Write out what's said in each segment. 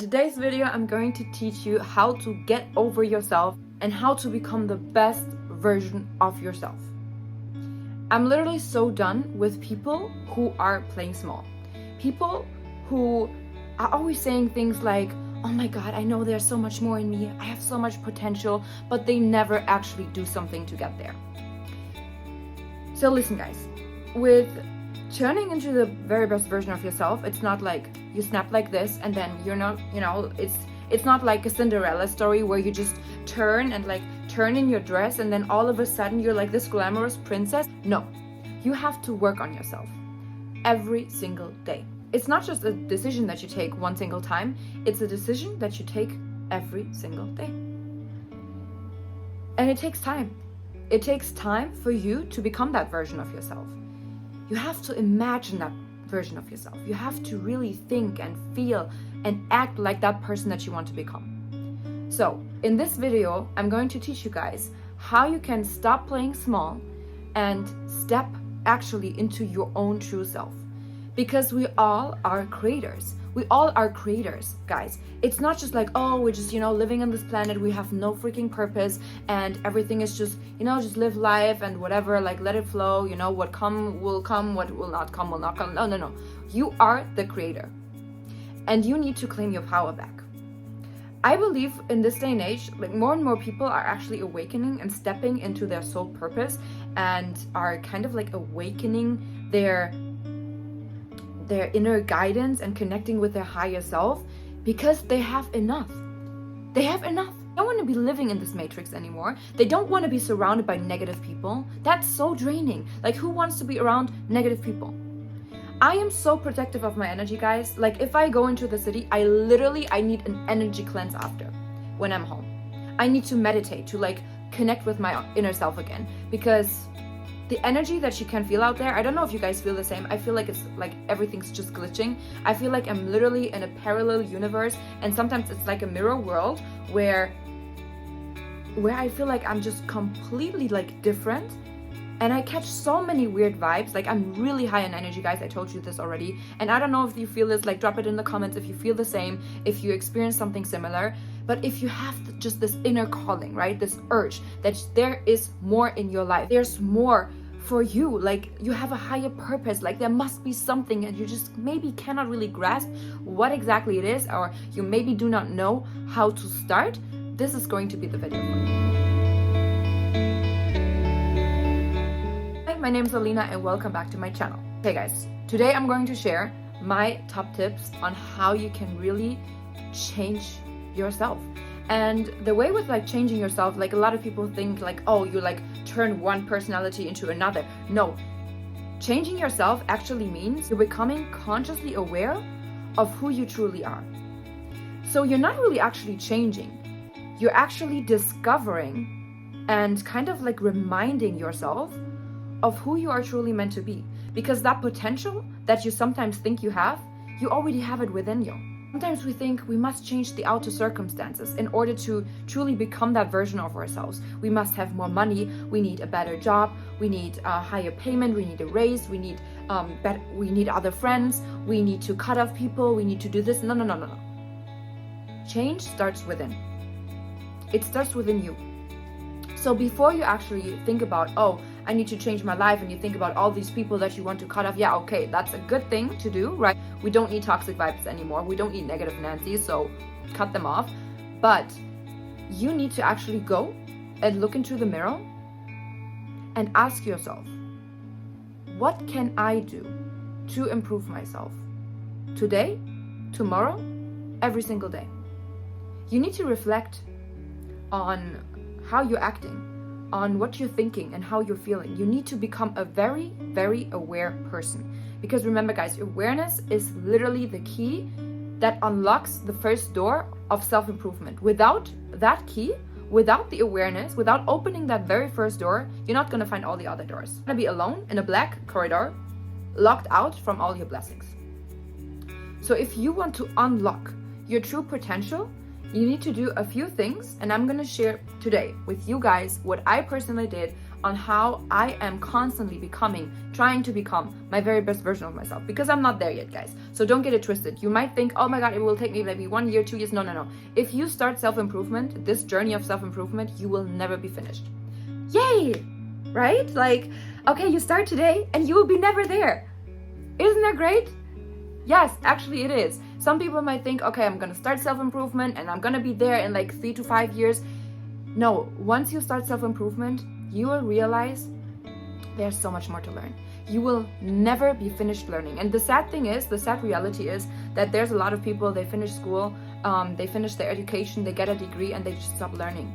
today's video, I'm going to teach you how to get over yourself and how to become the best version of yourself. I'm literally so done with people who are playing small. People who are always saying things like, oh my God, I know there's so much more in me. I have so much potential, but they never actually do something to get there. So listen, guys, with turning into the very best version of yourself, it's not like you snap like this and then you're not, it's not like a Cinderella story where you just turn in your dress and then all of a sudden you're like this glamorous princess. No, you have to work on yourself every single day. It's not just a decision that you take one single time, it's a decision that you take every single day. And it takes time. It takes time for you to become that version of yourself. You have to imagine that version of yourself. You have to really think and feel and act like that person that you want to become. So, in this video, I'm going to teach you guys how you can stop playing small and step actually into your own true self. Because we all are creators. We all are creators, guys. It's not just like, oh, we're just, living on this planet. We have no freaking purpose and everything is just, just live life and whatever, let it flow. What come will come, what will not come will not come. No. You are the creator and you need to claim your power back. I believe in this day and age, more and more people are actually awakening and stepping into their soul purpose and are kind of awakening their inner guidance and connecting with their higher self because they have enough. They have enough. They don't want to be living in this matrix anymore. They don't want to be surrounded by negative people. That's so draining. Who wants to be around negative people? I am so protective of my energy, guys. If I go into the city, I need an energy cleanse after when I'm home. I need to meditate to connect with my inner self again because the energy that you can feel out there, I don't know if you guys feel the same. I feel like it's everything's just glitching. I feel like I'm literally in a parallel universe and sometimes it's like a mirror world where I feel like I'm just completely different and I catch so many weird vibes. I'm really high in energy, guys. I told you this already. And I don't know if you feel this, drop it in the comments if you feel the same, if you experience something similar. But if you have just this inner calling, right? This urge that there is more in your life. There's more for you, you have a higher purpose, there must be something and you just maybe cannot really grasp what exactly it is, or you maybe do not know how to start, this is going to be the video for you. Hi, my name is Alina and welcome back to my channel. Hey guys, today I'm going to share my top tips on how you can really change yourself. And the way with changing yourself, a lot of people think oh, you turn one personality into another. No, changing yourself actually means you're becoming consciously aware of who you truly are. So you're not really actually changing. You're actually discovering and kind of reminding yourself of who you are truly meant to be. Because that potential that you sometimes think you have, you already have it within you. Sometimes we think we must change the outer circumstances in order to truly become that version of ourselves. We must have more money, we need a better job, we need a higher payment, we need a raise, we need other friends, we need to cut off people, we need to do this. No. Change starts within. It starts within you. So before you actually think about, oh, I need to change my life, and you think about all these people that you want to cut off, yeah, okay, that's a good thing to do, right? We don't need toxic vibes anymore. We don't need negative Nancy, so cut them off. But you need to actually go and look into the mirror and ask yourself, what can I do to improve myself? Today, tomorrow, every single day. You need to reflect on how you're acting, on what you're thinking and how you're feeling. You need to become a very, very aware person. Because remember, guys, awareness is literally the key that unlocks the first door of self-improvement. Without that key, without the awareness, without opening that very first door, you're not going to find all the other doors. You're going to be alone in a black corridor, locked out from all your blessings. So if you want to unlock your true potential, you need to do a few things, and I'm going to share today with you guys what I personally did on how I am constantly trying to become my very best version of myself, because I'm not there yet, guys. So don't get it twisted. You might think, oh my God, it will take me maybe 1 year, 2 years. No, no, no. If you start self-improvement, this journey of self-improvement, you will never be finished. Yay! Right? Like, okay, you start today and you will be never there. Isn't that great? Yes, actually it is. Some people might think, okay, I'm gonna start self-improvement and I'm gonna be there in like 3 to 5 years. No, once you start self-improvement, you will realize there's so much more to learn. You will never be finished learning. And the sad reality is that there's a lot of people, they finish school, they finish their education, they get a degree, and they just stop learning.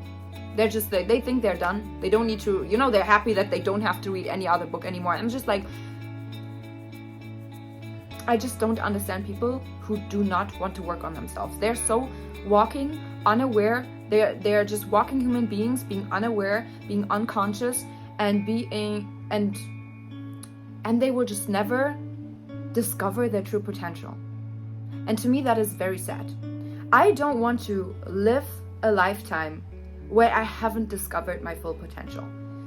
They think they're done. They don't need to, they're happy that they don't have to read any other book anymore. I'm just like, I just don't understand people who do not want to work on themselves. They're so walking unaware. They're just walking human beings, being unaware, being unconscious, and they will just never discover their true potential. And to me, that is very sad. I don't want to live a lifetime where I haven't discovered my full potential.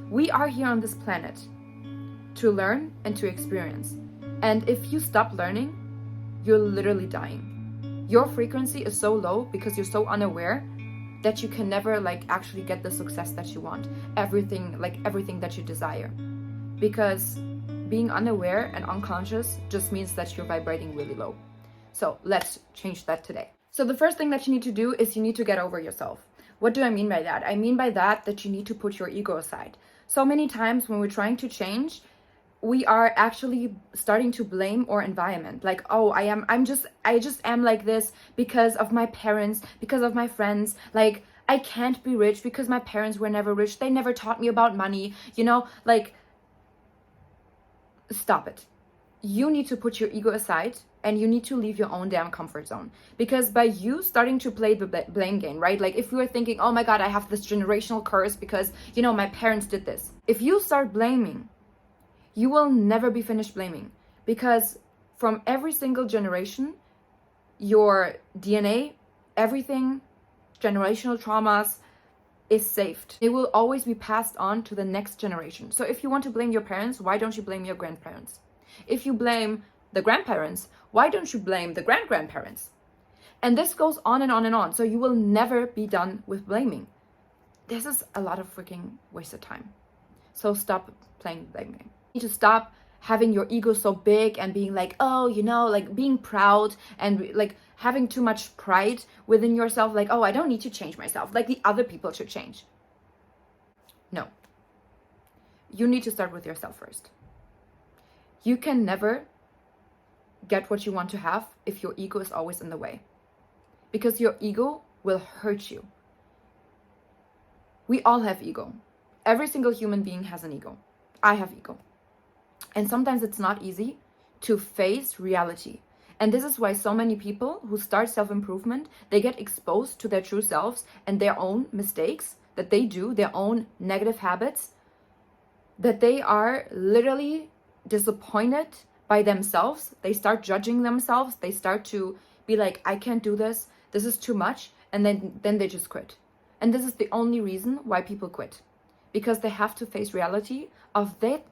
We are here on this planet to learn and to experience. And if you stop learning, you're literally dying. Your frequency is so low because you're so unaware that you can never actually get the success that you want, everything that you desire. Because being unaware and unconscious just means that you're vibrating really low. So let's change that today. So the first thing that you need to do is you need to get over yourself. What do I mean by that? I mean by that you need to put your ego aside. So many times when we're trying to change, we are actually starting to blame our environment. Like, oh, I just am like this because of my parents, because of my friends. Like, I can't be rich because my parents were never rich. They never taught me about money, stop it. You need to put your ego aside and you need to leave your own damn comfort zone. Because by you starting to play the blame game, right? Like if you are thinking, oh my God, I have this generational curse because, my parents did this. If you start blaming, you will never be finished blaming, because from every single generation, your DNA, everything, generational traumas is saved. It will always be passed on to the next generation. So if you want to blame your parents, why don't you blame your grandparents? If you blame the grandparents, why don't you blame the grandparents? And this goes on and on and on. So you will never be done with blaming. This is a lot of freaking waste of time. So stop playing the blame game. You need to stop having your ego so big and being like, oh, being proud and having too much pride within yourself. Like, oh, I don't need to change myself. Like the other people should change. No. You need to start with yourself first. You can never get what you want to have if your ego is always in the way. Because your ego will hurt you. We all have ego. Every single human being has an ego. I have ego. And sometimes it's not easy to face reality. And this is why so many people who start self-improvement, they get exposed to their true selves and their own mistakes that they do, their own negative habits, that they are literally disappointed by themselves. They start judging themselves. They start to be like, I can't do this. This is too much. And then they just quit. And this is the only reason why people quit. Because they have to face reality of that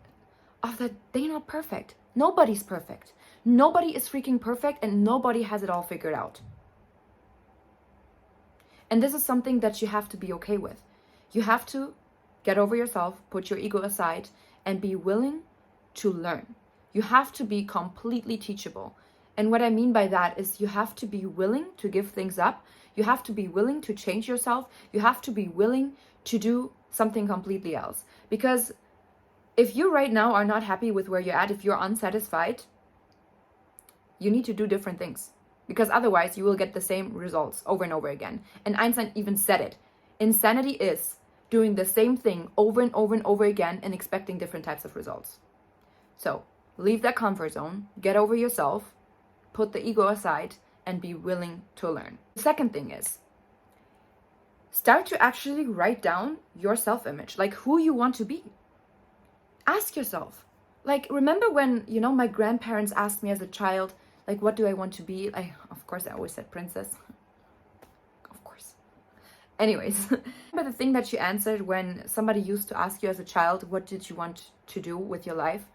they're not perfect. Nobody's perfect. Nobody is freaking perfect and nobody has it all figured out. And this is something that you have to be okay with. You have to get over yourself, put your ego aside, and be willing to learn. You have to be completely teachable. And what I mean by that is you have to be willing to give things up. You have to be willing to change yourself. You have to be willing to do something completely else. Because if you right now are not happy with where you're at, if you're unsatisfied, you need to do different things. Because otherwise you will get the same results over and over again. And Einstein even said it. Insanity is doing the same thing over and over and over again and expecting different types of results. So leave that comfort zone, get over yourself, put the ego aside, and be willing to learn. The second thing is, start to actually write down your self-image, like who you want to be. Ask yourself, remember when, my grandparents asked me as a child, what do I want to be? Of course, I always said princess. Of course. Anyways, remember the thing that you answered when somebody used to ask you as a child, what did you want to do with your life?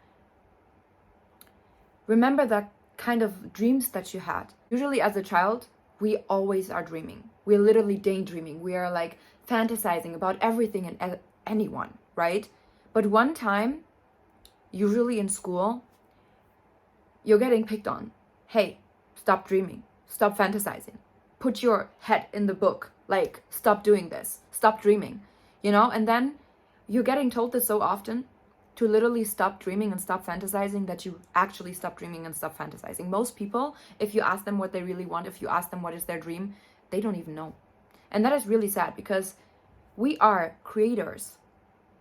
Remember that kind of dreams that you had. Usually as a child, we always are dreaming. We're literally daydreaming. We are like fantasizing about everything and anyone, right? But one time, usually in school, you're getting picked on. Hey, stop dreaming. Stop fantasizing. Put your head in the book. Like, stop doing this. Stop dreaming. And then you're getting told this so often, to literally stop dreaming and stop fantasizing, that you actually stop dreaming and stop fantasizing. Most people, if you ask them what they really want, if you ask them what is their dream, they don't even know. And that is really sad, because we are creators.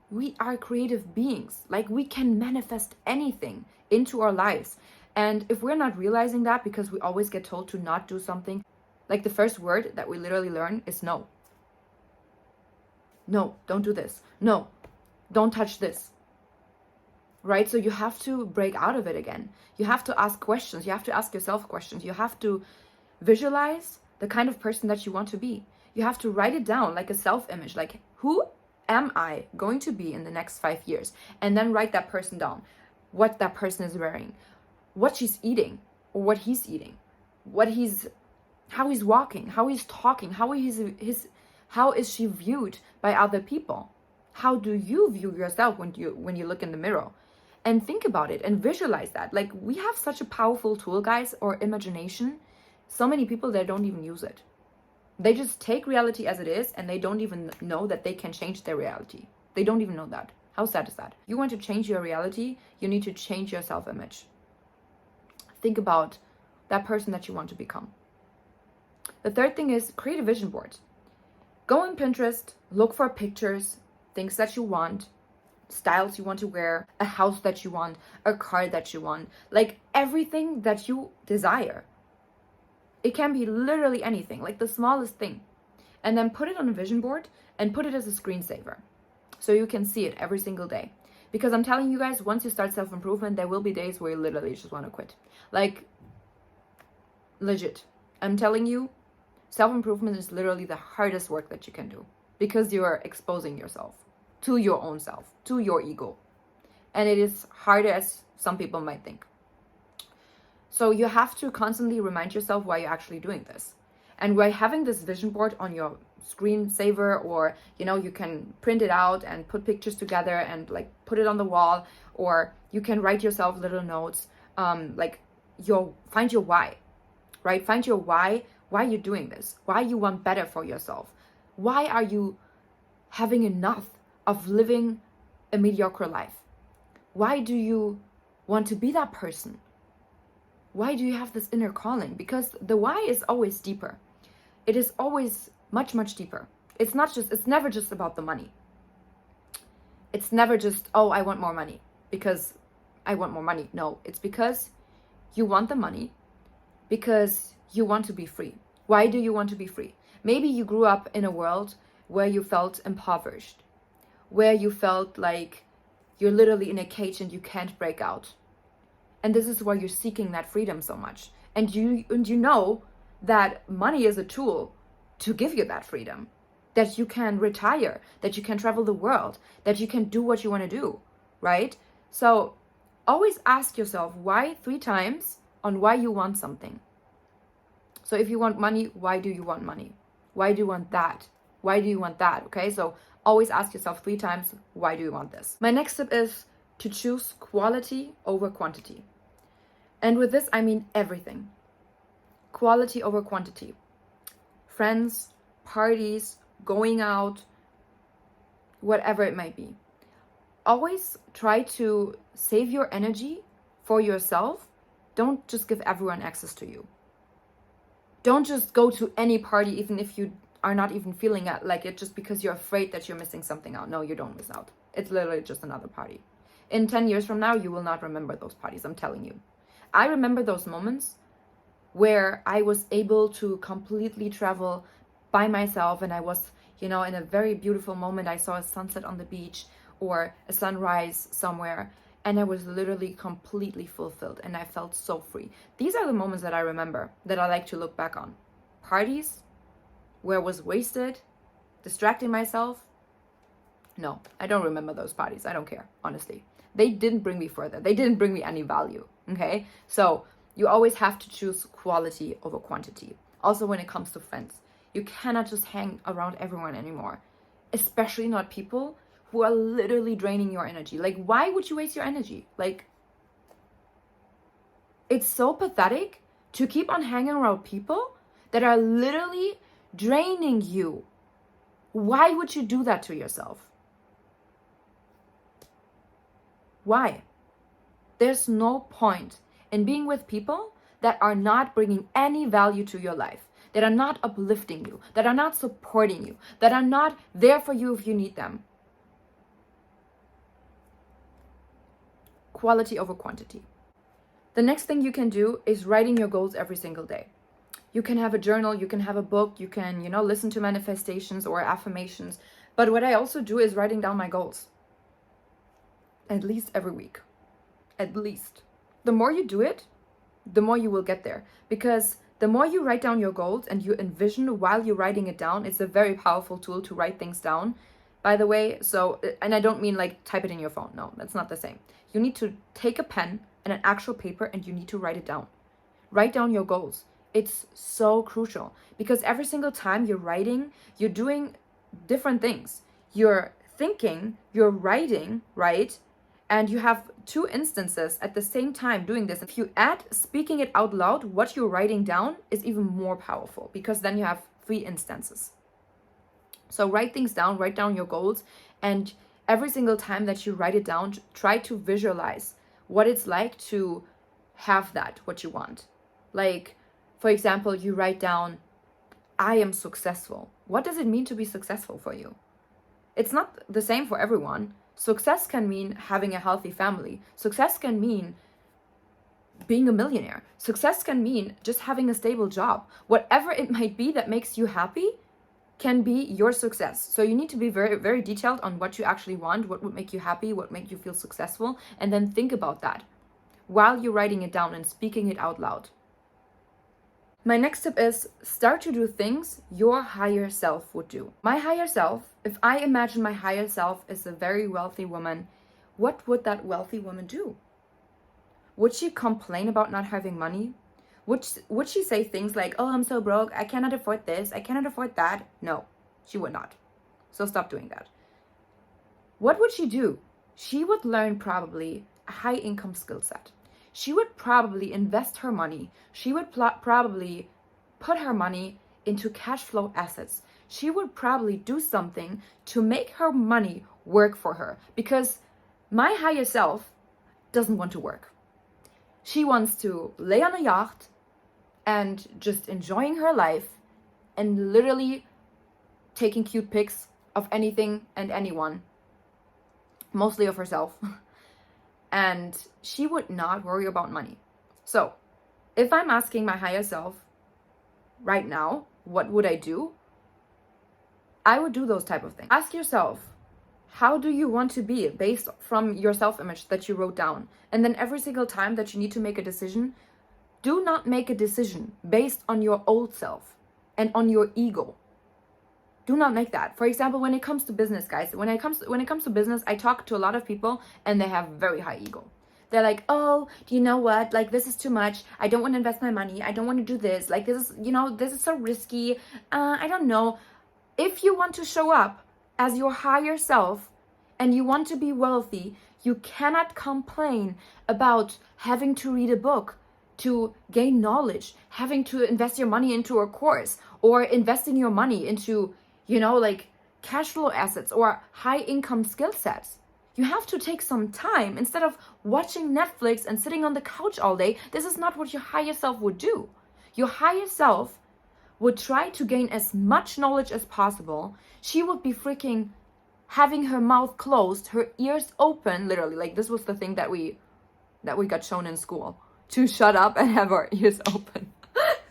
We are creative beings. Like, we can manifest anything into our lives. And if we're not realizing that, because we always get told to not do something, like the first word that we literally learn is no. No, don't do this. No, don't touch this. Right? So you have to break out of it again. You have to ask questions. You have to ask yourself questions. You have to visualize the kind of person that you want to be. You have to write it down like a self-image. Like, who am I going to be in the next 5 years? And then write that person down. What that person is wearing, what she's eating, or what he's eating, how he's walking, how he's talking, how is she viewed by other people? How do you view yourself when you look in the mirror? And think about it and visualize that. Like, we have such a powerful tool, guys, or imagination. So many people, they don't even use it. They just take reality as it is, and they don't even know that they can change their reality. They don't even know that. How sad is that? You want to change your reality, you need to change your self-image. Think about that person that you want to become. The third thing is create a vision board. Go on Pinterest, look for pictures, things that you want, styles you want to wear, a house that you want, a car that you want, like everything that you desire. It can be literally anything, like the smallest thing. And then put it on a vision board and put it as a screensaver, so you can see it every single day. Because I'm telling you guys, once you start self-improvement, there will be days where you literally just want to quit. Like, legit. I'm telling you, self-improvement is literally the hardest work that you can do, because you are exposing yourself to your own self, to your ego. And it is harder as some people might think. So you have to constantly remind yourself why you're actually doing this. And by having this vision board on your screensaver, or you can print it out and put pictures together and like put it on the wall, or you can write yourself little notes, find your why, right? Find your why you're doing this, why you want better for yourself, why are you having enough of living a mediocre life, why do you want to be that person, why do you have this inner calling? Because the why is always deeper. It is always much, much deeper. It's never just about the money. It's never just, oh, I want more money because I want more money. No, it's because you want the money, because you want to be free. Why do you want to be free? Maybe you grew up in a world where you felt impoverished, where you felt like you're literally in a cage and you can't break out. And this is why you're seeking that freedom so much. And you know that money is a tool to give you that freedom, that you can retire, that you can travel the world, that you can do what you want to do, right? So always ask yourself why 3 times on why you want something. So if you want money, why do you want money? Why do you want that? Why do you want that? Okay, so always ask yourself 3 times, why do you want this? My next tip is to choose quality over quantity. And with this, I mean everything. Quality over quantity. Friends, parties, going out, whatever it might be. Always try to save your energy for yourself. Don't just give everyone access to you. Don't just go to any party, even if you are not even feeling like it, just because you're afraid that you're missing something out. No, you don't miss out. It's literally just another party. In 10 years from now, you will not remember those parties, I'm telling you. I remember those moments where I was able to completely travel by myself, and I was, in a very beautiful moment. I saw a sunset on the beach or a sunrise somewhere, and I was literally completely fulfilled, and I felt so free. These are the moments that I remember, that I like to look back on. Parties where I was wasted, distracting myself. No, I don't remember those parties. I don't care, honestly. They didn't bring me further. They didn't bring me any value, okay? So you always have to choose quality over quantity. Also, when it comes to friends, you cannot just hang around everyone anymore, especially not people who are literally draining your energy. Like, why would you waste your energy? Like, it's so pathetic to keep on hanging around people that are literally draining you. Why would you do that to yourself? Why? There's no point in being with people that are not bringing any value to your life, that are not uplifting you, that are not supporting you, that are not there for you if you need them. Quality over quantity. The next thing you can do is writing your goals every single day. You can have a journal, you can have a book, you can, listen to manifestations or affirmations. But what I also do is writing down my goals. At least every week. At least. The more you do it, the more you will get there. Because the more you write down your goals and you envision while you're writing it down, it's a very powerful tool to write things down. By the way, and I don't mean like type it in your phone. No, that's not the same. You need to take a pen and an actual paper and you need to write it down. Write down your goals. It's so crucial because every single time you're writing, you're doing different things. You're thinking, you're writing, right? And you have two instances at the same time doing this. If you add speaking it out loud, what you're writing down is even more powerful because then you have 3 instances. So write things down, write down your goals, and every single time that you write it down, try to visualize what it's like to have that, what you want. Like, for example, you write down, I am successful. What does it mean to be successful for you? It's not the same for everyone. Success can mean having a healthy family. Success can mean being a millionaire. Success can mean just having a stable job. Whatever it might be that makes you happy can be your success. So you need to be very, very detailed on what you actually want, what would make you happy, what make you feel successful, and then think about that while you're writing it down and speaking it out loud. My next tip is start to do things your higher self would do. My higher self, if I imagine my higher self as a very wealthy woman, what would that wealthy woman do? Would she complain about not having money? Would she say things like, oh, I'm so broke, I cannot afford this, I cannot afford that? No, she would not. So stop doing that. What would she do? She would learn probably a high income skill set. She would probably invest her money. She would probably put her money into cash flow assets. She would probably do something to make her money work for her because my higher self doesn't want to work. She wants to lay on a yacht and just enjoying her life and literally taking cute pics of anything and anyone, mostly of herself. And she would not worry about money. So if I'm asking my higher self right now, what would I do? I would do those type of things. Ask yourself, how do you want to be based from your self-image that you wrote down? And then every single time that you need to make a decision, do not make a decision based on your old self and on your ego. Do not make that. For example, when it comes to business, guys, when it comes to business, I talk to a lot of people and they have very high ego. They're like, oh, do you know what? Like, this is too much. I don't want to invest my money. I don't want to do this. Like, this is, this is so risky. I don't know. If you want to show up as your higher self and you want to be wealthy, you cannot complain about having to read a book to gain knowledge, having to invest your money into a course or investing your money into, like cash flow assets or high income skill sets. You have to take some time instead of watching Netflix and sitting on the couch all day. This is not what your higher self would do. Your higher self would try to gain as much knowledge as possible. She would be freaking having her mouth closed, her ears open, literally. Like, this was the thing that we got shown in school, to shut up and have our ears open.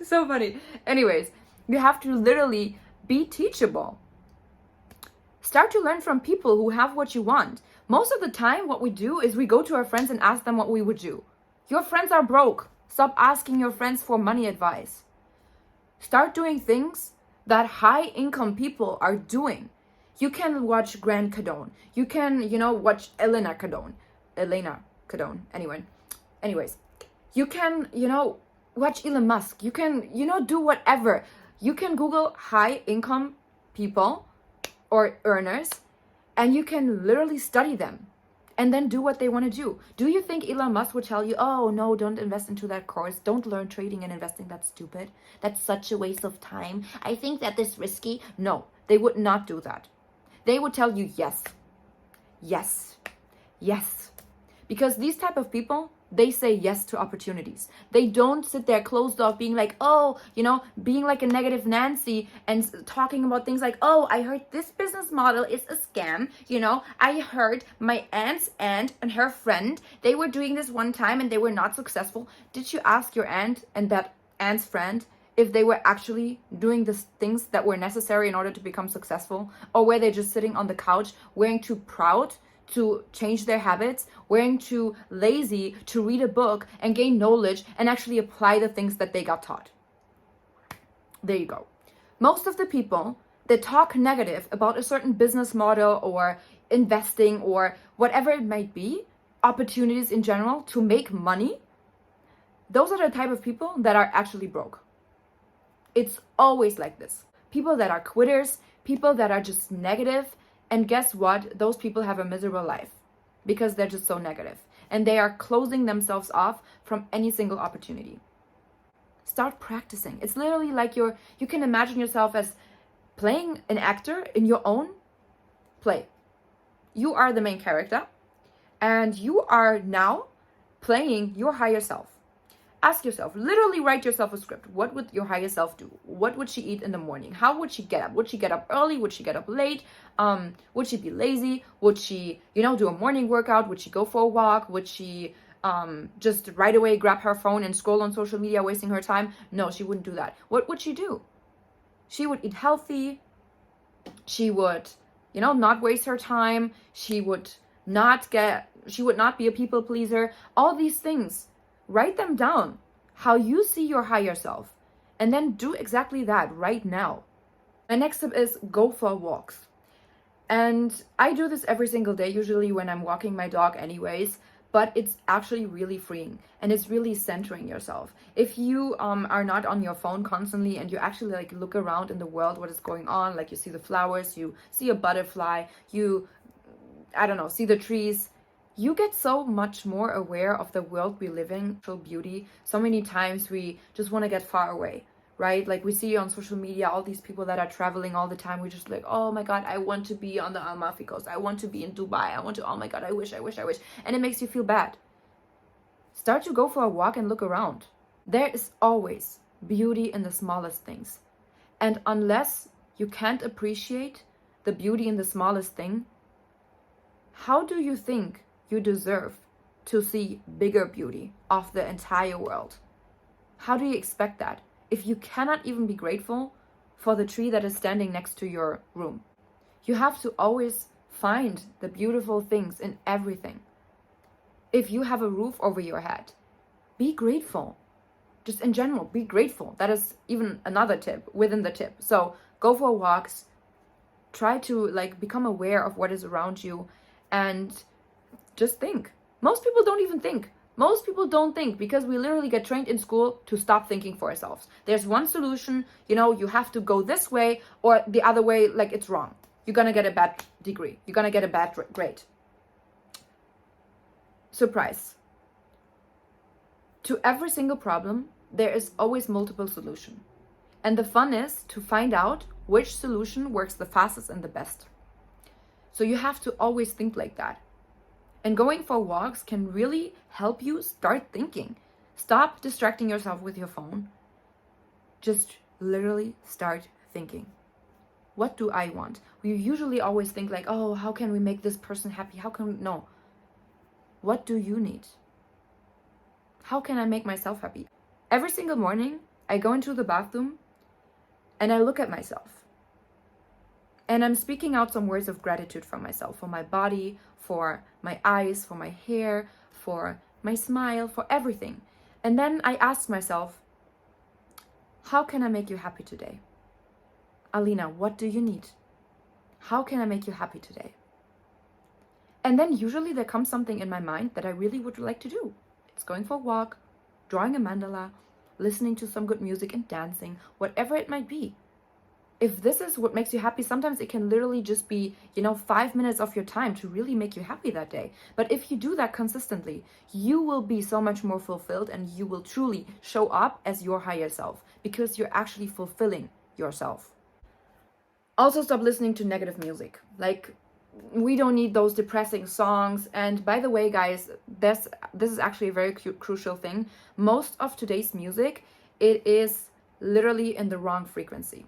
So funny. Anyways, you have to literally be teachable. Start to learn from people who have what you want. Most of the time, what we do is we go to our friends and ask them what we would do. Your friends are broke. Stop asking your friends for money advice. Start doing things that high income people are doing. You can watch Grant Cardone. You can, watch Elena Cardone. Anyways, you can, watch Elon Musk. You can, do whatever. You can Google high income people or earners, and you can literally study them and then do what they want to do. Do you think Elon Musk would tell you, oh no, don't invest into that course, don't learn trading and investing, that's stupid, that's such a waste of time, I think that is risky? No, they would not do that. They would tell you yes, yes, yes. Because these type of people, they say yes to opportunities. They don't sit there closed off being like, oh, being like a negative Nancy and talking about things like, oh, I heard this business model is a scam. I heard my aunt's aunt and her friend, they were doing this one time and they were not successful. Did you ask your aunt and that aunt's friend if they were actually doing the things that were necessary in order to become successful? Or were they just sitting on the couch wearing too proud to change their habits, wearing too lazy to read a book and gain knowledge and actually apply the things that they got taught? There you go. Most of the people that talk negative about a certain business model or investing or whatever it might be, opportunities in general to make money, those are the type of people that are actually broke. It's always like this. People that are quitters, people that are just negative. And guess what? Those people have a miserable life because they're just so negative and they are closing themselves off from any single opportunity. Start practicing. It's literally like you can imagine yourself as playing an actor in your own play. You are the main character and you are now playing your higher self. Ask yourself, literally write yourself a script. What would your higher self do? What would she eat in the morning? How would she get up? Would she get up early? Would she get up late? Would she be lazy? Would she, do a morning workout? Would she go for a walk? Would she just right away grab her phone and scroll on social media, wasting her time? No, she wouldn't do that. What would she do? She would eat healthy. She would, not waste her time. She would not be a people pleaser. All these things. Write them down, how you see your higher self, and then do exactly that right now. My next tip is go for walks. And I do this every single day, usually when I'm walking my dog anyways, but it's actually really freeing and it's really centering yourself. If you are not on your phone constantly and you actually look around in the world, what is going on, you see the flowers, you see a butterfly, you, see the trees, you get so much more aware of the world we live in, natural beauty. So many times we just want to get far away, right? We see on social media all these people that are traveling all the time. We're just like, oh my God, I want to be on the Amalfi Coast. I want to be in Dubai. Oh my God, I wish. And it makes you feel bad. Start to go for a walk and look around. There is always beauty in the smallest things. And unless you can't appreciate the beauty in the smallest thing, how do you think you deserve to see bigger beauty of the entire world? How do you expect that if you cannot even be grateful for the tree that is standing next to your room? You have to always find the beautiful things in everything. If you have a roof over your head, be grateful. Just in general, be grateful. That is even another tip within the tip. So go for walks, try to become aware of what is around you, and just think. Most people don't even think. Most people don't think because we literally get trained in school to stop thinking for ourselves. There's one solution, you have to go this way or the other way, it's wrong. You're gonna get a bad degree. You're gonna get a bad grade. Surprise. To every single problem, there is always multiple solutions. And the fun is to find out which solution works the fastest and the best. So you have to always think like that. And going for walks can really help you start thinking. Stop distracting yourself with your phone. Just literally start thinking. What do I want? We usually always think oh, how can we make this person happy? No. What do you need? How can I make myself happy? Every single morning, I go into the bathroom and I look at myself. And I'm speaking out some words of gratitude for myself, for my body, for my eyes, for my hair, for my smile, for everything. And then I ask myself, how can I make you happy today? Alina, what do you need? How can I make you happy today? And then usually there comes something in my mind that I really would like to do. It's going for a walk, drawing a mandala, listening to some good music and dancing, whatever it might be. If this is what makes you happy, sometimes it can literally just be, 5 minutes of your time to really make you happy that day. But if you do that consistently, you will be so much more fulfilled and you will truly show up as your higher self because you're actually fulfilling yourself. Also, stop listening to negative music. Like, we don't need those depressing songs. And by the way, guys, this is actually a very crucial thing. Most of today's music, it is literally in the wrong frequency.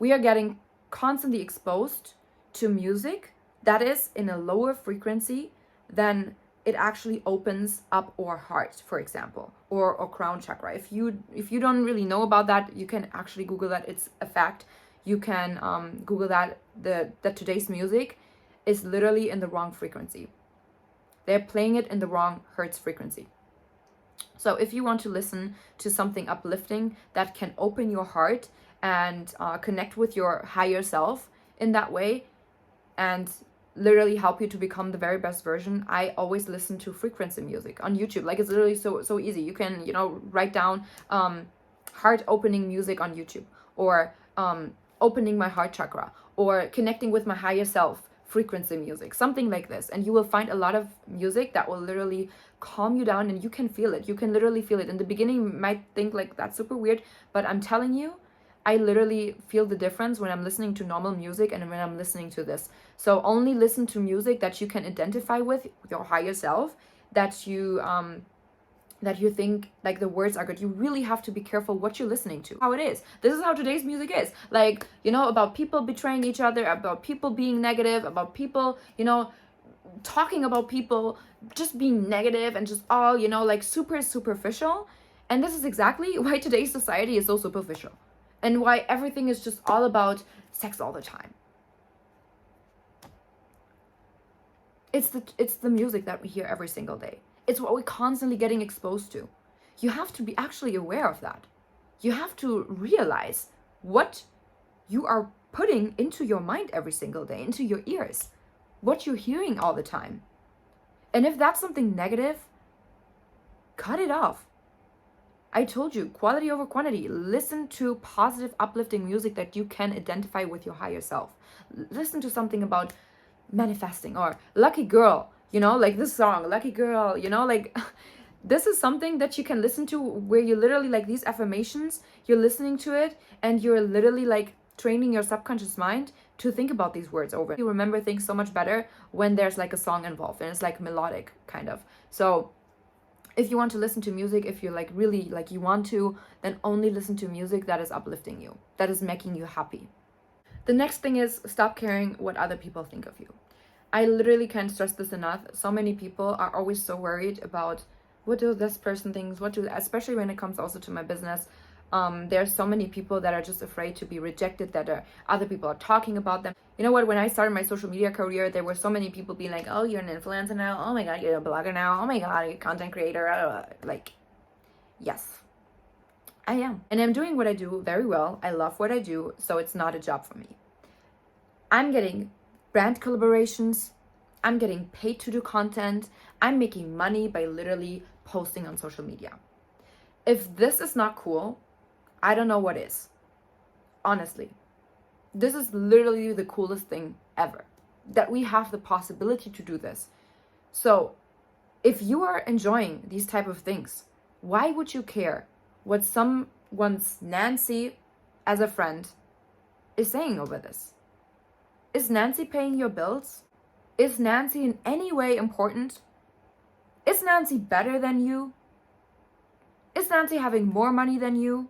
We are getting constantly exposed to music that is in a lower frequency than it actually opens up our heart, for example, or crown chakra. If you don't really know about that, you can actually Google that. It's a fact. You can Google that that today's music is literally in the wrong frequency. They're playing it in the wrong hertz frequency. So if you want to listen to something uplifting that can open your heart and connect with your higher self in that way and literally help you to become the very best version, I always listen to frequency music on YouTube. Like, it's literally so easy. You can, write down heart opening music on YouTube, or opening my heart chakra, or connecting with my higher self frequency music, something like this, and you will find a lot of music that will literally calm you down, and you can feel it. You can literally feel it. In the beginning, you might think like that's super weird, but I'm telling you, I literally feel the difference when I'm listening to normal music and when I'm listening to this. So only listen to music that you can identify with your higher self, that you think like the words are good. You really have to be careful what you're listening to. How it is. This is how today's music is. Like, about people betraying each other, about people being negative, about people, talking about people just being negative and just all, like super superficial. And this is exactly why today's society is so superficial. And why everything is just all about sex all the time. It's the music that we hear every single day. It's what we're constantly getting exposed to. You have to be actually aware of that. You have to realize what you are putting into your mind every single day, into your ears, what you're hearing all the time. And if that's something negative, cut it off. I told you, quality over quantity. Listen to positive, uplifting music that you can identify with your higher self. Listen to something about manifesting, or Lucky Girl, like this song, Lucky Girl, like this is something that you can listen to where you literally, like, these affirmations, you're listening to it and you're literally like training your subconscious mind to think about these words over. You remember things so much better when there's like a song involved and it's like melodic kind of. So if you want to listen to music, if you're like really like you want to, then only listen to music that is uplifting you, that is making you happy. The next thing is stop caring what other people think of you. I literally can't stress this enough. So many people are always so worried about what do this person thinks, especially when it comes also to my business. There's so many people that are just afraid to be rejected, that other people are talking about them. You know what, when I started my social media career, there were so many people being like, oh, you're an influencer now, oh my god, you're a blogger now, oh my god, you're a content creator, like, yes, I am. And I'm doing what I do very well. I love what I do, so it's not a job for me. I'm getting brand collaborations, I'm getting paid to do content, I'm making money by literally posting on social media. If this is not cool, I don't know what is. Honestly, this is literally the coolest thing ever, that we have the possibility to do this. So if you are enjoying these type of things, why would you care what someone's Nancy as a friend is saying over this? Is Nancy paying your bills? Is Nancy in any way important? Is Nancy better than you? Is Nancy having more money than you?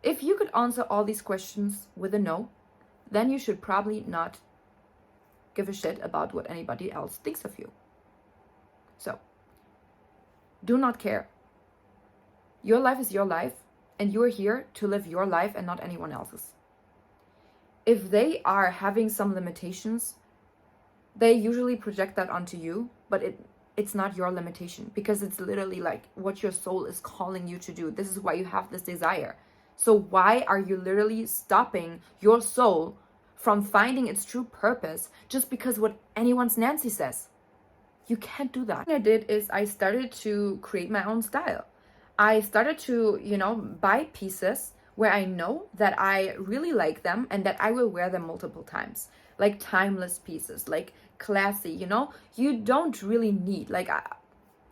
If you could answer all these questions with a no, then you should probably not give a shit about what anybody else thinks of you. So, do not care. Your life is your life, and you are here to live your life and not anyone else's. If they are having some limitations, they usually project that onto you, but it's not your limitation, because it's literally like what your soul is calling you to do. This is why you have this desire. So why are you literally stopping your soul from finding its true purpose just because what anyone's Nancy says? You can't do that. What I did is I started to create my own style. I started to, buy pieces where I know that I really like them and that I will wear them multiple times. Like timeless pieces, like classy, You don't really need,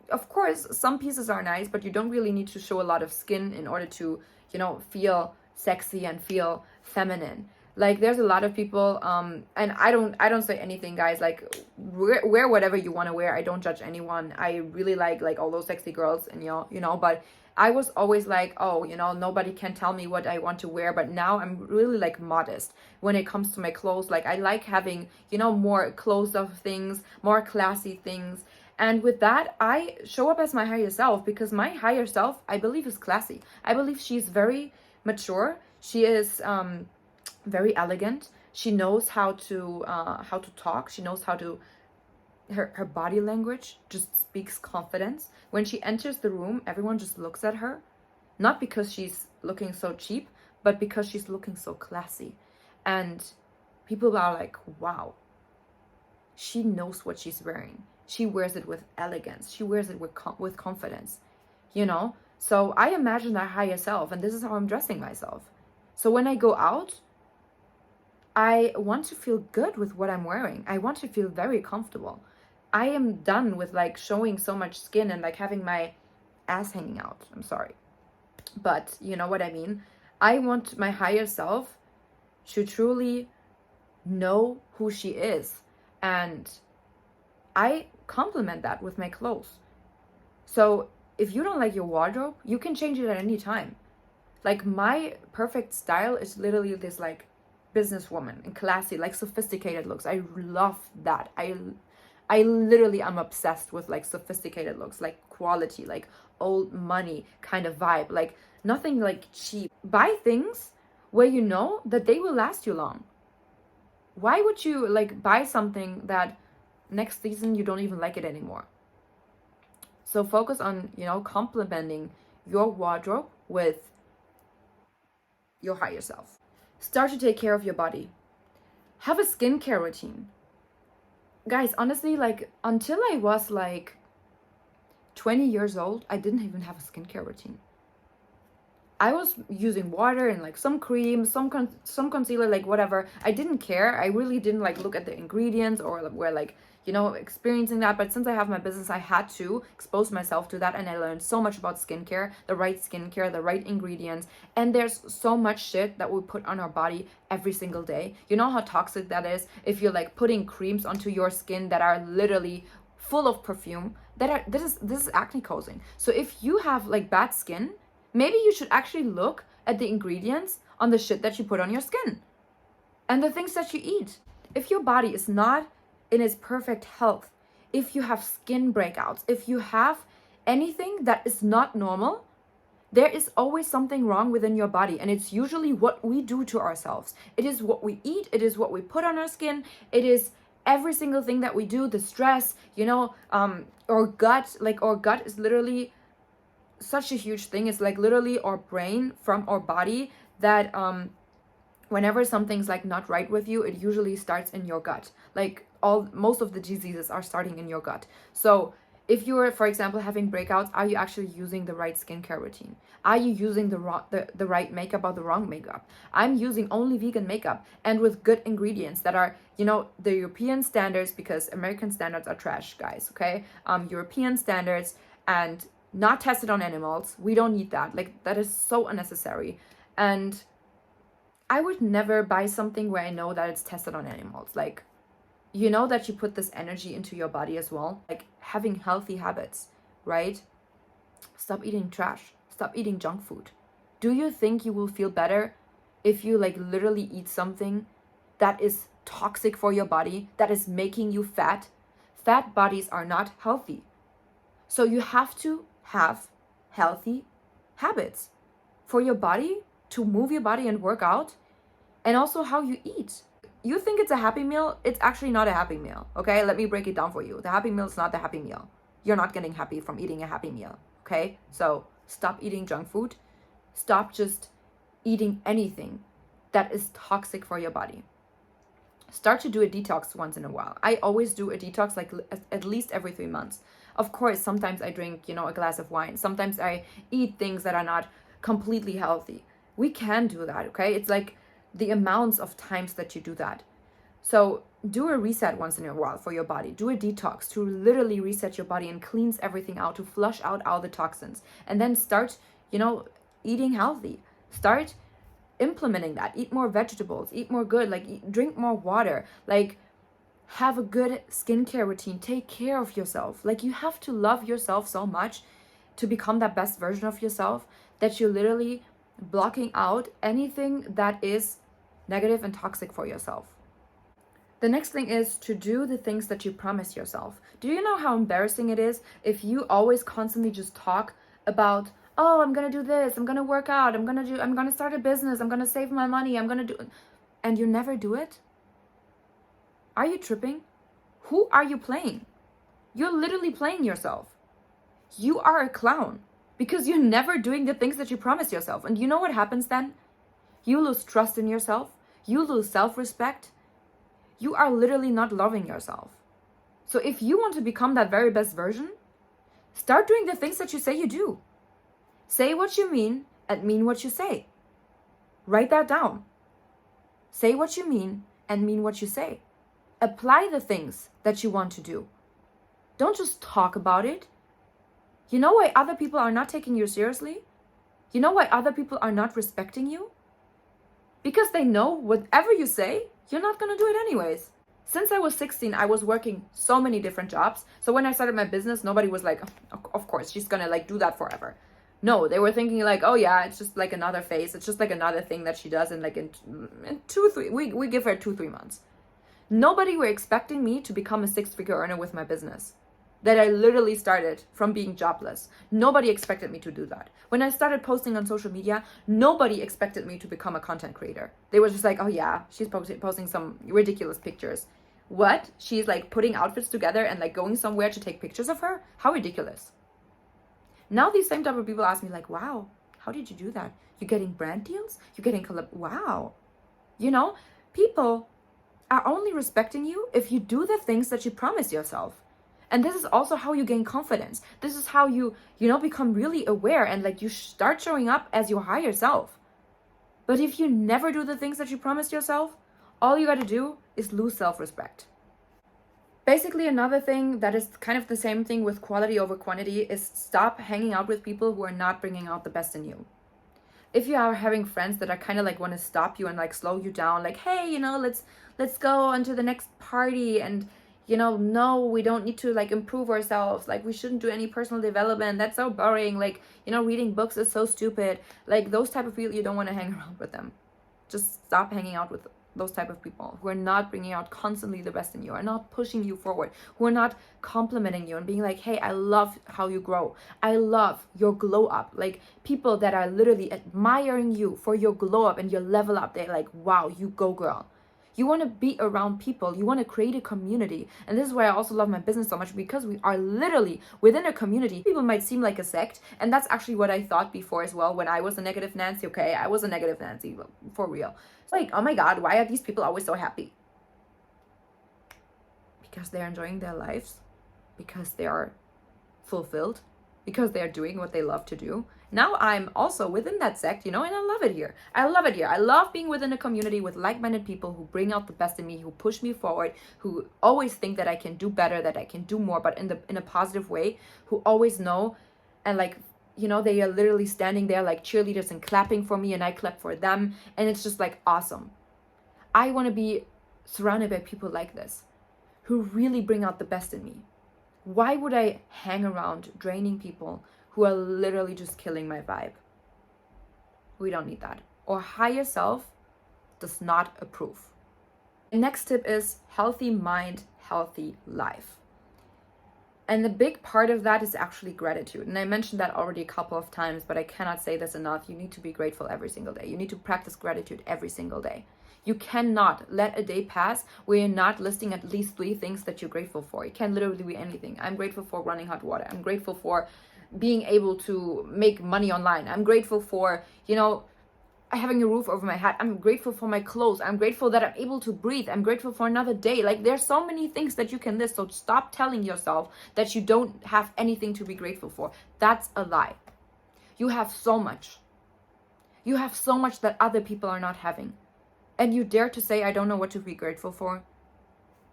of course, some pieces are nice, but you don't really need to show a lot of skin in order to, feel sexy and feel feminine. Like there's a lot of people, and I don't say anything, guys. Like wear whatever you want to wear. I don't judge anyone. I really like all those sexy girls, and but I was always like, oh, nobody can tell me what I want to wear. But now I'm really like modest when it comes to my clothes. Like I like having, more clothes of things, more classy things. And with that, I show up as my higher self, because my higher self, I believe, is classy. I believe she's very mature. She is very elegant. She knows how to talk. She knows how to, her body language just speaks confidence. When she enters the room, everyone just looks at her, not because she's looking so cheap, but because she's looking so classy. And people are like, wow, she knows what she's wearing. She wears it with elegance. She wears it with confidence, So I imagine that higher self, and this is how I'm dressing myself. So when I go out, I want to feel good with what I'm wearing. I want to feel very comfortable. I am done with like showing so much skin and like having my ass hanging out. I'm sorry. But you know what I mean? I want my higher self to truly know who she is. And I complement that with my clothes. So if you don't like your wardrobe, you can change it at any time. Like my perfect style is literally this like businesswoman and classy, like sophisticated looks. I love that. I literally am obsessed with like sophisticated looks, like quality, like old money kind of vibe, like nothing like cheap. Buy things where you know that they will last you long. Why would you like buy something that next season you don't even like it anymore? So focus on, complementing your wardrobe with your higher self. Start to take care of your body. Have a skincare routine. Guys, honestly, like until I was like 20 years old, I didn't even have a skincare routine. I was using water and like some cream, some concealer, like whatever. I didn't care. I really didn't like look at the ingredients or where like, experiencing that. But since I have my business, I had to expose myself to that. And I learned so much about skincare, the right ingredients. And there's so much shit that we put on our body every single day. You know how toxic that is? If you're like putting creams onto your skin that are literally full of perfume, this is acne causing. So if you have like bad skin, maybe you should actually look at the ingredients on the shit that you put on your skin and the things that you eat. If your body is not in its perfect health, if you have skin breakouts, if you have anything that is not normal, there is always something wrong within your body. And it's usually what we do to ourselves. It is what we eat. It is what we put on our skin. It is every single thing that we do, the stress, our gut. Like our gut is literally such a huge thing. It's like literally our brain from our body that whenever something's like not right with you, it usually starts in your gut. Like most of the diseases are starting in your gut. So if you're, for example, having breakouts, are you actually using the right skincare routine? Are you using the right makeup or the wrong makeup? I'm using only vegan makeup and with good ingredients that are, the European standards, because American standards are trash, guys, okay? European standards, and not tested on animals. We don't need that. Like that is so unnecessary. And I would never buy something where I know that it's tested on animals. Like, that you put this energy into your body as well. Like having healthy habits, right? Stop eating trash. Stop eating junk food. Do you think you will feel better if you like literally eat something that is toxic for your body, that is making you fat? Fat bodies are not healthy. So you have to have healthy habits for your body, to move your body and work out, and also how you eat. You think it's a happy meal, it's actually not a happy meal, okay? Let me break it down for you. The happy meal is not the happy meal. You're not getting happy from eating a happy meal, okay? So stop eating junk food. Stop just eating anything that is toxic for your body. Start to do a detox once in a while. I always do a detox like at least every 3 months. Of course, sometimes I drink, a glass of wine. Sometimes I eat things that are not completely healthy. We can do that, okay? It's like the amounts of times that you do that. So do a reset once in a while for your body. Do a detox to literally reset your body and cleanse everything out, to flush out all the toxins. And then start, eating healthy. Start implementing that. Eat more vegetables, eat more good, drink more water, have a good skincare routine, take care of yourself. You have to love yourself so much to become that best version of yourself that you're literally blocking out anything that is negative and toxic for yourself. The next thing is to do the things that you promise yourself. Do you know how embarrassing it is if you always constantly just talk about, oh, I'm gonna do this, I'm gonna work out, I'm gonna start a business, I'm gonna save my money, I'm gonna do, and you never do it? Are you tripping? Who are you playing? You're literally playing yourself. You are a clown because you're never doing the things that you promise yourself. And you know what happens then? You lose trust in yourself. You lose self-respect. You are literally not loving yourself. So if you want to become that very best version, start doing the things that you say you do. Say what you mean and mean what you say. Write that down. Say what you mean and mean what you say. Apply the things that you want to do. Don't just talk about it. You know why other people are not taking you seriously? You know why other people are not respecting you? Because they know whatever you say, you're not going to do it anyways. Since I was 16, I was working so many different jobs. So when I started my business, nobody was like, oh, of course, she's going to do that forever. No, they were thinking oh yeah, it's just another phase. It's just another thing that she does in 2-3, we give her 2-3 months. Nobody were expecting me to become a 6-figure earner with my business that I literally started from being jobless. Nobody expected me to do that. When I started posting on social media, nobody expected me to become a content creator. They were just oh yeah, she's posting some ridiculous pictures. What? She's putting outfits together and going somewhere to take pictures of her? How ridiculous. Now these same type of people ask me wow, how did you do that? You're getting brand deals? You're getting wow. People are only respecting you if you do the things that you promise yourself. And this is also how you gain confidence. This is how you become really aware and you start showing up as your higher self. But if you never do the things that you promised yourself, all you got to do is lose self-respect. Basically, another thing that is kind of the same thing with quality over quantity is stop hanging out with people who are not bringing out the best in you. If you are having friends that are kind of want to stop you and slow you down, hey, let's go on to the next party, and no, we don't need to improve ourselves, we shouldn't do any personal development, that's so boring, reading books is so stupid, those type of people, you don't want to hang around with them. Just stop hanging out with those type of people who are not bringing out constantly the best in you, are not pushing you forward, who are not complimenting you and being hey, I love how you grow, I love your glow up. People that are literally admiring you for your glow up and your level up, they're wow, you go girl. You want to be around people. You want to create a community. And this is why I also love my business so much, because we are literally within a community. People might seem like a sect. And that's actually what I thought before as well when I was a negative Nancy. Okay, I was a negative Nancy for real. It's oh my God, why are these people always so happy? Because they're enjoying their lives. Because they are fulfilled. Because they are doing what they love to do. Now I'm also within that sect, and I love it here. I love it here. I love being within a community with like-minded people who bring out the best in me, who push me forward, who always think that I can do better, that I can do more, but in a positive way, who always know and they are literally standing there like cheerleaders and clapping for me, and I clap for them, and it's just awesome. I want to be surrounded by people like this, who really bring out the best in me. Why would I hang around draining people who are literally just killing my vibe? We don't need that. Or higher self does not approve. The next tip is healthy mind, healthy life. And the big part of that is actually gratitude. And I mentioned that already a couple of times, but I cannot say this enough. You need to be grateful every single day. You need to practice gratitude every single day. You cannot let a day pass where you're not listing at least 3 things that you're grateful for. It can literally be anything. I'm grateful for running hot water. I'm grateful for being able to make money online. I'm grateful for, having a roof over my head. I'm grateful for my clothes. I'm grateful that I'm able to breathe. I'm grateful for another day. Like, there's so many things that you can list. So stop telling yourself that you don't have anything to be grateful for. That's a lie. You have so much. You have so much that other people are not having. And you dare to say, I don't know what to be grateful for?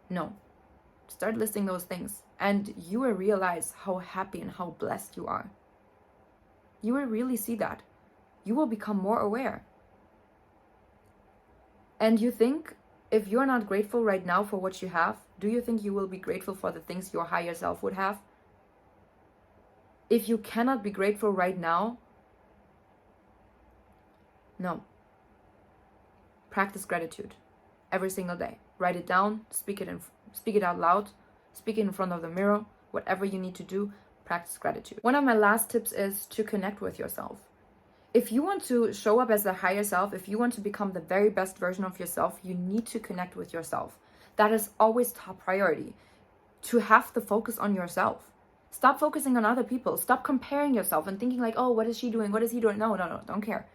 No. Start listing those things. And you will realize how happy and how blessed you are. You will really see that. You will become more aware. And you think, if you're not grateful right now for what you have, do you think you will be grateful for the things your higher self would have? If you cannot be grateful right now, no. Practice gratitude every single day. Write it down, speak it out loud, speak it in front of the mirror, whatever you need to do, practice gratitude. One of my last tips is to connect with yourself. If you want to show up as the higher self, if you want to become the very best version of yourself, you need to connect with yourself. That is always top priority. To have the focus on yourself. Stop focusing on other people. Stop comparing yourself and thinking like, oh, what is she doing? What is he doing? No, don't care.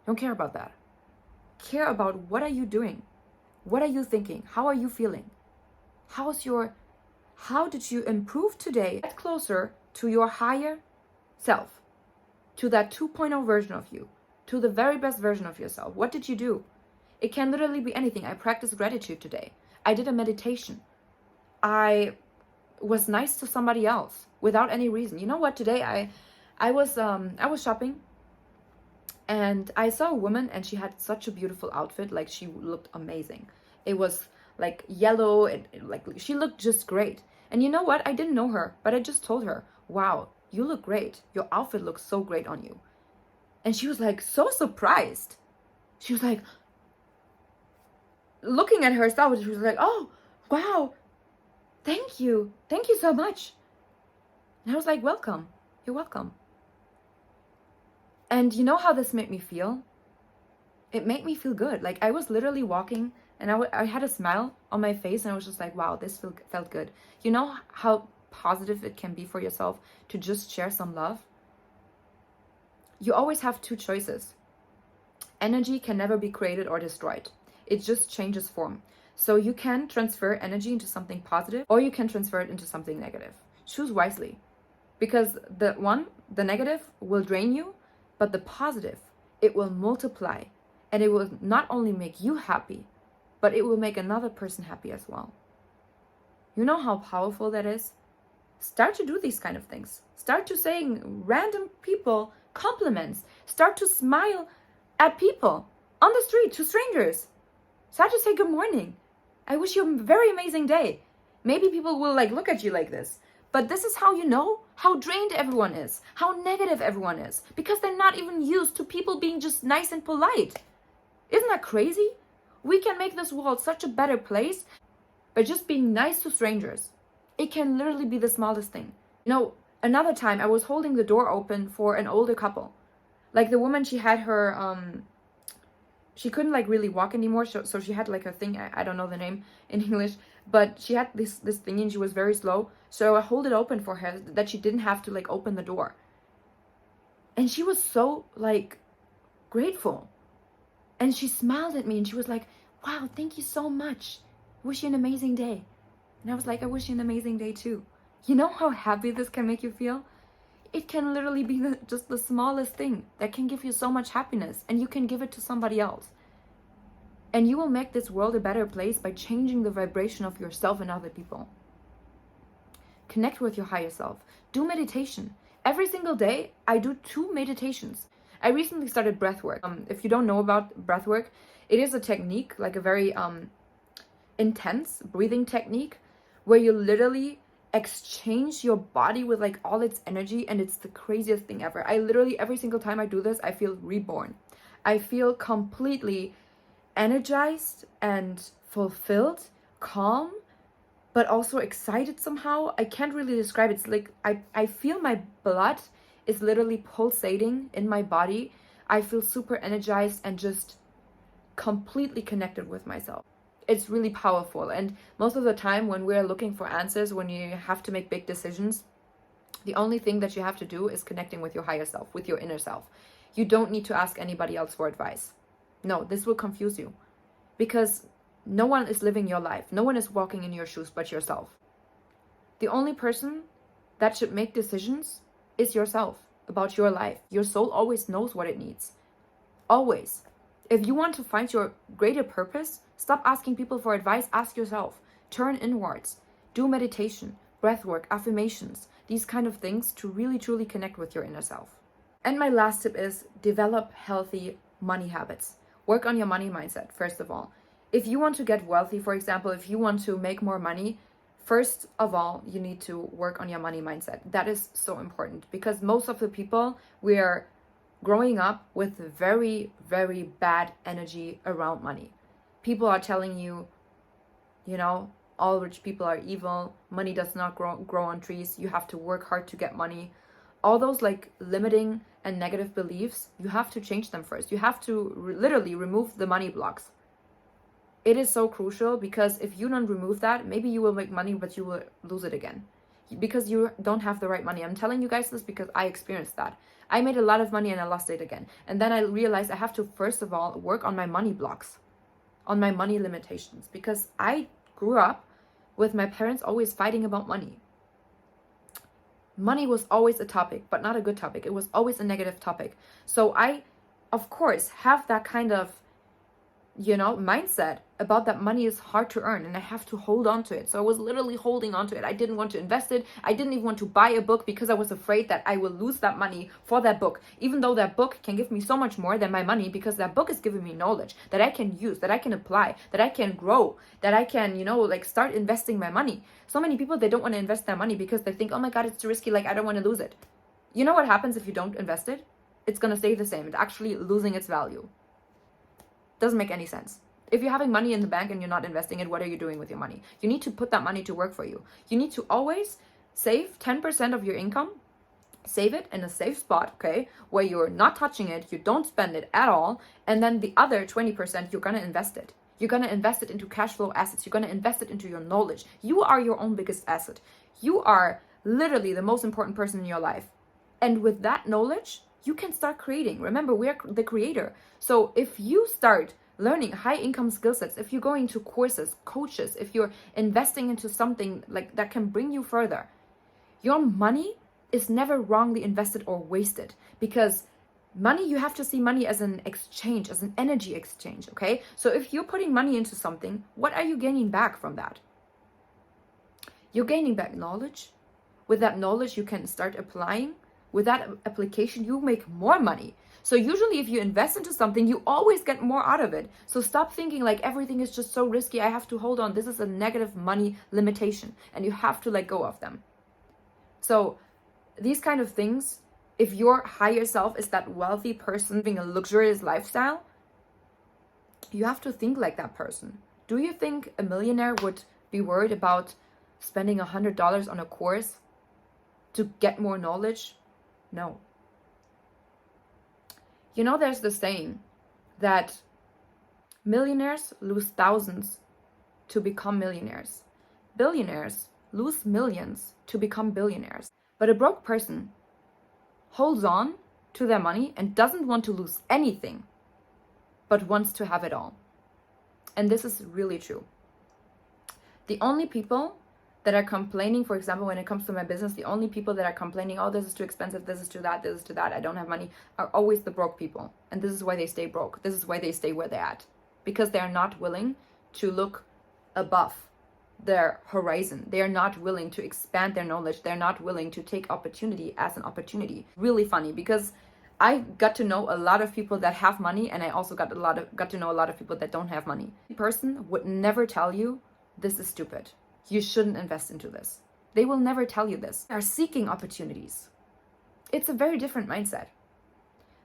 Don't care about that. Care about what are you doing? What are you thinking? How are you feeling? How did you improve today? Get closer to your higher self. To that 2.0 version of you, to the very best version of yourself. What did you do? It can literally be anything. I practiced gratitude today. I did a meditation. I was nice to somebody else without any reason. You know what? Today I was shopping, and I saw a woman, and she had such a beautiful outfit. Like, she looked amazing. It was like yellow, and like she looked just great. And you know what? I didn't know her, but I just told her, wow, you look great. Your outfit looks so great on you. And she was like so surprised. She was like looking at herself. She was like, oh, wow. Thank you. Thank you so much. And I was like, welcome. You're welcome. And you know how this made me feel? It made me feel good. Like, I was literally walking, and I had a smile on my face, and I was just like, wow, this felt good. You know how positive it can be for yourself to just share some love? You always have two choices. Energy can never be created or destroyed. It just changes form. So you can transfer energy into something positive, or you can transfer it into something negative. Choose wisely. Because the negative will drain you, but the positive, it will multiply. And it will not only make you happy, but it will make another person happy as well. You know how powerful that is? Start to do these kind of things. Start to saying random people compliments. Start to smile at people on the street, to strangers. Start to say good morning. I wish you a very amazing day. Maybe people will look at you like this. But this is how you know how drained everyone is, how negative everyone is, because they're not even used to people being just nice and polite. Isn't that crazy? We can make this world such a better place by just being nice to strangers. It can literally be the smallest thing. You know, another time I was holding the door open for an older couple. Like, the woman, she had her, she couldn't really walk anymore, so she had a thing, I don't know the name in English, but she had this thing, and she was very slow. So I hold it open for her that she didn't have to open the door. And she was so grateful. And she smiled at me, and she was like, wow, thank you so much. I wish you an amazing day. And I was like, I wish you an amazing day too. You know how happy this can make you feel? It can literally be just the smallest thing that can give you so much happiness, and you can give it to somebody else. And you will make this world a better place by changing the vibration of yourself and other people. Connect with your higher self. Do meditation. Every single day, I do 2 meditations. I recently started breathwork. If you don't know about breathwork, it is a technique, a very intense breathing technique, where you literally exchange your body with all its energy, and it's the craziest thing ever. I literally, every single time I do this, I feel reborn. I feel completely energized and fulfilled, calm, but also excited somehow. I can't really describe it. It's I feel my blood is literally pulsating in my body. I feel super energized and just completely connected with myself. It's really powerful. And most of the time when we're looking for answers, when you have to make big decisions, the only thing that you have to do is connecting with your higher self, with your inner self. You don't need to ask anybody else for advice. No, this will confuse you because no one is living your life. No one is walking in your shoes but yourself. The only person that should make decisions is yourself about your life. Your soul always knows what it needs. Always. If you want to find your greater purpose, stop asking people for advice. Ask yourself. Turn inwards. Do meditation, breath work, affirmations, these kind of things to really truly connect with your inner self. And my last tip is develop healthy money habits. Work on your money mindset, first of all. If you want to get wealthy, for example, if you want to make more money, first of all, you need to work on your money mindset. That is so important because most of the people, we are growing up with very, very bad energy around money. People are telling you, all rich people are evil. Money does not grow on trees. You have to work hard to get money. All those like limiting and negative beliefs, you have to change them first. You have to literally remove the money blocks. It is so crucial because if you don't remove that, maybe you will make money, but you will lose it again because you don't have the right money. I'm telling you guys this because I experienced that. I made a lot of money and I lost it again. And then I realized I have to, first of all, work on my money blocks, on my money limitations, because I grew up with my parents always fighting about money. Money was always a topic, but not a good topic. It was always a negative topic. So I, of course, have that kind of, mindset about that money is hard to earn and I have to hold on to it. So I was literally holding on to it. I didn't want to invest it. I didn't even want to buy a book because I was afraid that I will lose that money for that book, even though that book can give me so much more than my money because that book is giving me knowledge that I can use, that I can apply, that I can grow, that I can, start investing my money. So many people, they don't want to invest their money because they think, oh my God, it's too risky. I don't want to lose it. You know what happens if you don't invest it? It's going to stay the same. It's actually losing its value. Doesn't make any sense. If you're having money in the bank and you're not investing it, what are you doing with your money? You need to put that money to work for you. You need to always save 10% of your income, save it in a safe spot, okay, where you're not touching it, you don't spend it at all, and then the other 20%, you're going to invest it. You're going to invest it into cash flow assets. You're going to invest it into your knowledge. You are your own biggest asset. You are literally the most important person in your life. And with that knowledge, you can start creating. Remember, we're the creator. So if you start learning high income skill sets, if you're going to courses, coaches, if you're investing into something like that can bring you further, your money is never wrongly invested or wasted because money, you have to see money as an exchange, as an energy exchange, okay? So if you're putting money into something, what are you gaining back from that? You're gaining back knowledge. With that knowledge, you can start applying. With that application, you make more money. So usually if you invest into something, you always get more out of it. So stop thinking like everything is just so risky. I have to hold on. This is a negative money limitation and you have to let go of them. So these kind of things, if your higher self is that wealthy person living a luxurious lifestyle, you have to think like that person. Do you think a millionaire would be worried about spending $100 on a course to get more knowledge? No. There's the saying that millionaires lose thousands to become millionaires. Billionaires lose millions to become billionaires. But a broke person holds on to their money and doesn't want to lose anything, but wants to have it all. And this is really true. The only people that are complaining, for example, when it comes to my business, the only people that are complaining, oh, this is too expensive, this is too that, this is too that, I don't have money, are always the broke people. And this is why they stay broke. This is why they stay where they're at. Because they are not willing to look above their horizon. They are not willing to expand their knowledge. They're not willing to take opportunity as an opportunity. Really funny because I got to know a lot of people that have money and I also got to know a lot of people that don't have money. A person would never tell you this is stupid. You shouldn't invest into this. They will never tell you this. They are seeking opportunities. It's a very different mindset.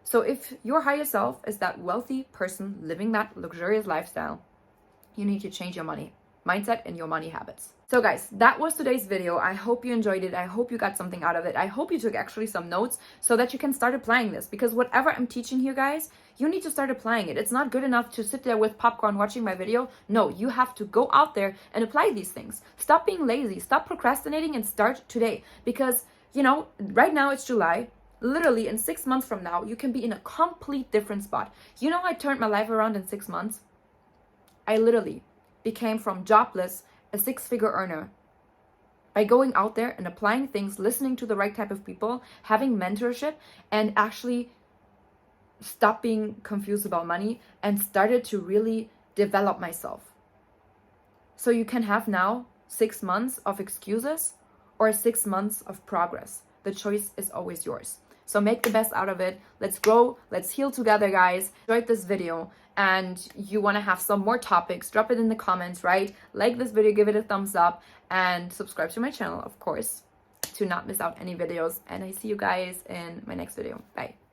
So if your higher self is that wealthy person living that luxurious lifestyle, you need to change your money mindset and your money habits. So guys, that was today's video. I hope you enjoyed it. I hope you got something out of it. I hope you took actually some notes so that you can start applying this, because whatever I'm teaching here, guys, you need to start applying it. It's not good enough to sit there with popcorn watching my video. No, you have to go out there and apply these things. Stop being lazy, stop procrastinating and start today. Because, right now it's July. literally in 6 months from now, you can be in a complete different spot. You know, I turned my life around in 6 months. I literally became from jobless a 6-figure earner by going out there and applying things, listening to the right type of people, having mentorship, and actually stop being confused about money and started to really develop myself. So you can have now 6 months of excuses or 6 months of progress. The choice is always yours. So make the best out of it. Let's grow. Let's heal together, guys. Enjoyed this video and you want to have some more topics, drop it in the comments, right? Like this video, give it a thumbs up, and subscribe to my channel, of course, to not miss out any videos. And I see you guys in my next video. Bye.